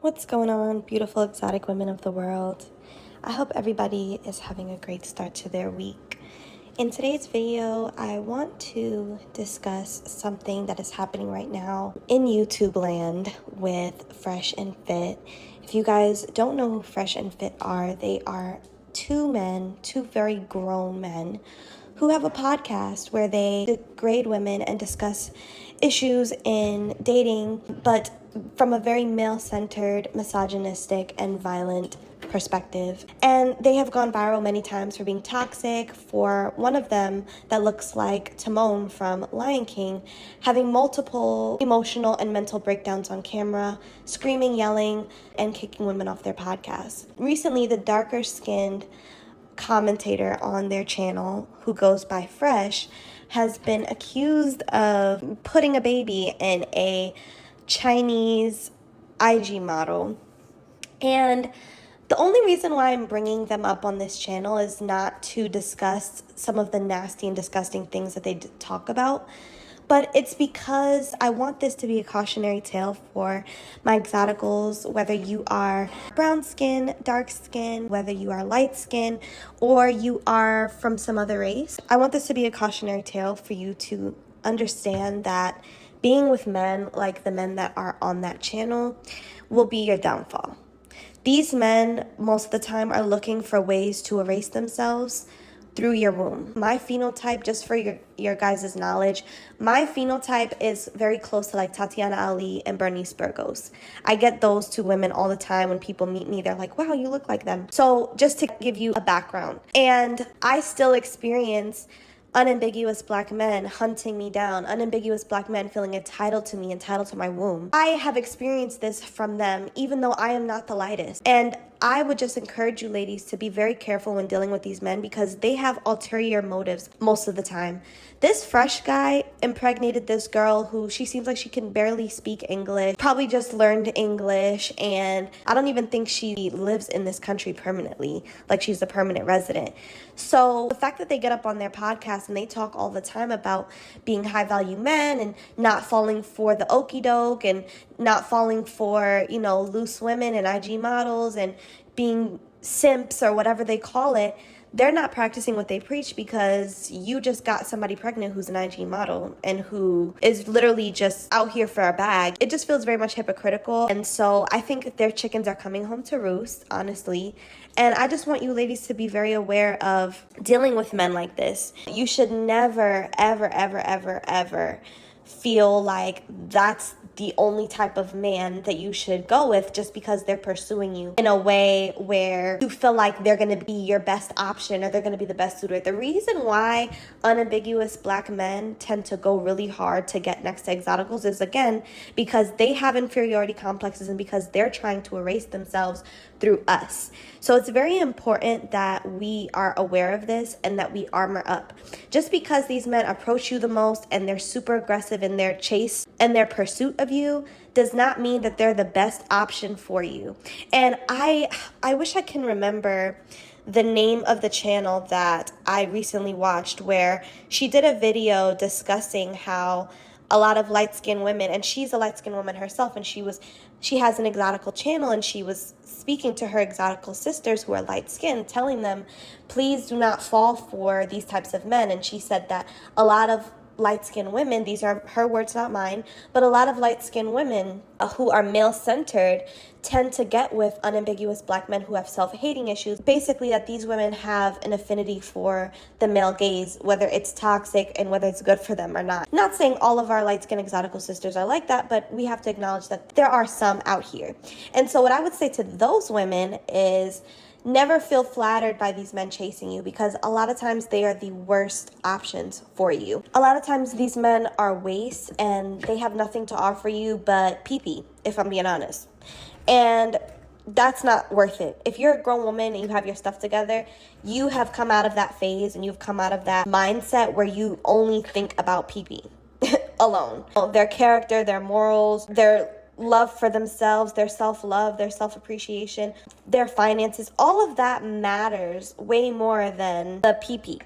What's going on, beautiful exotic women of the world? I hope everybody is having a great start to their week. In today's video, I want to discuss something that is happening right now in YouTube land with Fresh and Fit. If you guys don't know who Fresh and Fit are, they are two very grown men who have a podcast where they degrade women and discuss issues in dating, but from a very male-centered, misogynistic, and violent perspective. And they have gone viral many times for being toxic, for one of them that looks like Timon from Lion King, having multiple emotional and mental breakdowns on camera, screaming, yelling, and kicking women off their podcasts. Recently, the darker-skinned commentator on their channel, who goes by Fresh, has been accused of putting a baby in a Chinese IG model. And the only reason why I'm bringing them up on this channel is not to discuss some of the nasty and disgusting things that they talk about, but it's because I want this to be a cautionary tale for my exoticals, whether you are brown skin, dark skin, whether you are light skin, or you are from some other race. I want this to be a cautionary tale for you to understand that being with men like the men that are on that channel will be your downfall. These men, most of the time, are looking for ways to erase themselves through your womb. My phenotype, just for your guys' knowledge, my phenotype is very close to like Tatiana Ali and Bernice Burgos. I get those two women all the time. When people meet me, they're like, wow, you look like them. So just to give you a background, and I still experience unambiguous black men hunting me down, unambiguous black men feeling entitled to me, entitled to my womb. I have experienced this from them, even though I am not the lightest. And I would just encourage you ladies to be very careful when dealing with these men because they have ulterior motives most of the time. This Fresh guy impregnated this girl who she seems like she can barely speak English, probably just learned English, and I don't even think she lives in this country permanently, like she's a permanent resident. So the fact that they get up on their podcast and they talk all the time about being high value men and not falling for the okie doke and not falling for, loose women and IG models and being simps or whatever they call it, they're not practicing what they preach because you just got somebody pregnant who's an IG model and who is literally just out here for a bag. It just feels very much hypocritical. And so I think their chickens are coming home to roost, honestly. And I just want you ladies to be very aware of dealing with men like this. You should never, ever, ever, ever, ever feel like that's the only type of man that you should go with just because they're pursuing you in a way where you feel like they're going to be your best option or they're going to be the best suitor. The reason why unambiguous black men tend to go really hard to get next to exoticals is, again, because they have inferiority complexes and because they're trying to erase themselves through us. So it's very important that we are aware of this and that we armor up. Just because these men approach you the most and they're super aggressive in their chase and their pursuit of you does not mean that they're the best option for you. And I wish I can remember the name of the channel that I recently watched where she did a video discussing how a lot of light-skinned women, and she's a light-skinned woman herself, and she has an exotical channel, and she was speaking to her exotical sisters who are light-skinned, telling them, please do not fall for these types of men. And she said that a lot of light-skinned women, these are her words, not mine, but a lot of light-skinned women who are male-centered tend to get with unambiguous black men who have self-hating issues. Basically, that these women have an affinity for the male gaze, whether it's toxic and whether it's good for them or not. Not saying all of our light-skinned exotical sisters are like that, but we have to acknowledge that there are some out here. And so what I would say to those women is never feel flattered by these men chasing you because a lot of times they are the worst options for you. A lot of times these men are waste and they have nothing to offer you but pee-pee, if I'm being honest. And that's not worth it. If you're a grown woman and you have your stuff together, you have come out of that phase and you've come out of that mindset where you only think about pee-pee alone. Their character, their morals, their love for themselves, their self-love, their self-appreciation, their finances, all of that matters way more than the pee-pee.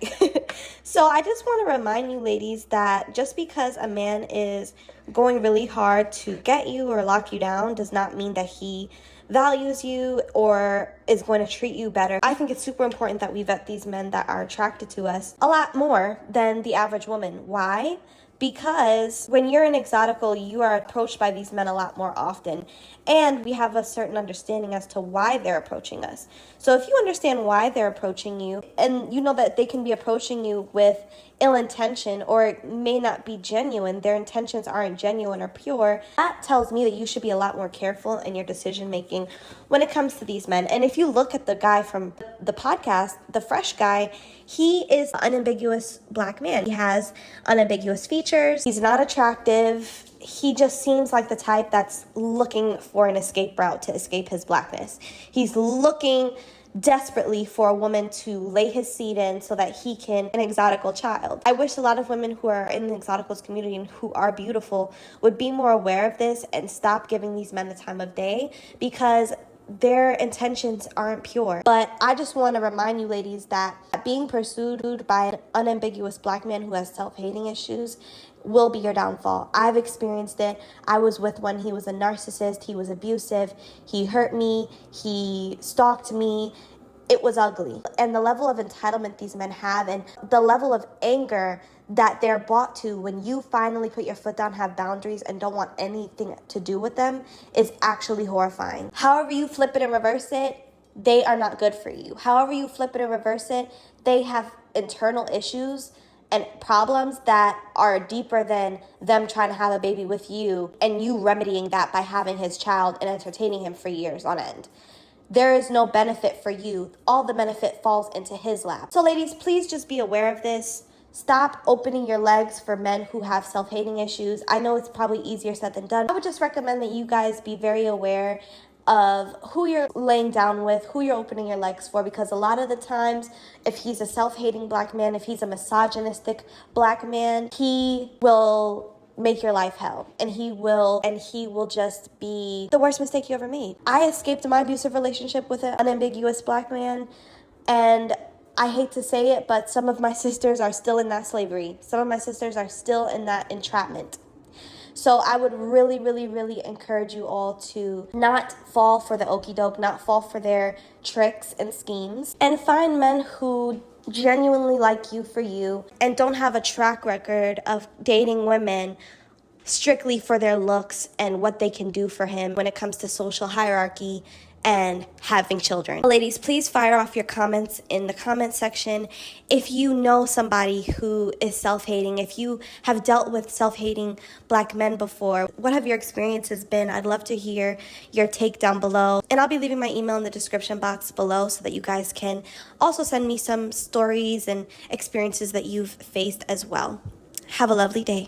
So I just want to remind you ladies that just because a man is going really hard to get you or lock you down does not mean that he values you or is going to treat you better. I think it's super important that we vet these men that are attracted to us a lot more than the average woman. Why? Because when you're in exotical, you are approached by these men a lot more often, and we have a certain understanding as to why they're approaching us. So if you understand why they're approaching you, and you know that they can be approaching you with ill intention or it may not be genuine, their intentions aren't genuine or pure, that tells me that you should be a lot more careful in your decision making when it comes to these men. And if you look at the guy from the podcast, the fresh guy, he is an unambiguous black man. He has unambiguous features. He's not attractive. He just seems like the type that's looking for an escape route to escape his blackness. He's looking desperately for a woman to lay his seed in so that he can an exotical child. I wish a lot of women who are in the exoticals community and who are beautiful would be more aware of this and stop giving these men the time of day, because their intentions aren't pure. But I just want to remind you ladies that being pursued by an unambiguous black man who has self-hating issues will be your downfall. I've experienced it. I was with one. He was a narcissist. He was abusive. He hurt me. He stalked me. It was ugly. And the level of entitlement these men have and the level of anger that they're brought to when you finally put your foot down, have boundaries, and don't want anything to do with them is actually horrifying. However you flip it and reverse it, they are not good for you. However you flip it and reverse it, they have internal issues and problems that are deeper than them trying to have a baby with you and you remedying that by having his child and entertaining him for years on end. There is no benefit for you. All the benefit falls into his lap. So ladies, please just be aware of this. Stop opening your legs for men who have self-hating issues. I know it's probably easier said than done. I would just recommend that you guys be very aware of who you're laying down with, who you're opening your legs for, because a lot of the times, if he's a self-hating black man, if he's a misogynistic black man, he will make your life hell, and he will just be the worst mistake you ever made. I escaped my abusive relationship with an unambiguous black man, and I hate to say it, but some of my sisters are still in that slavery. Some of my sisters are still in that entrapment. So I would really, really, really encourage you all to not fall for the okie doke, not fall for their tricks and schemes, and find men who genuinely like you for you and don't have a track record of dating women strictly for their looks and what they can do for him when it comes to social hierarchy and having children. Ladies, please fire off your comments in the comment section. If you know somebody who is self-hating, if you have dealt with self-hating black men before, what have your experiences been? I'd love to hear your take down below. And I'll be leaving my email in the description box below so that you guys can also send me some stories and experiences that you've faced as well. Have a lovely day.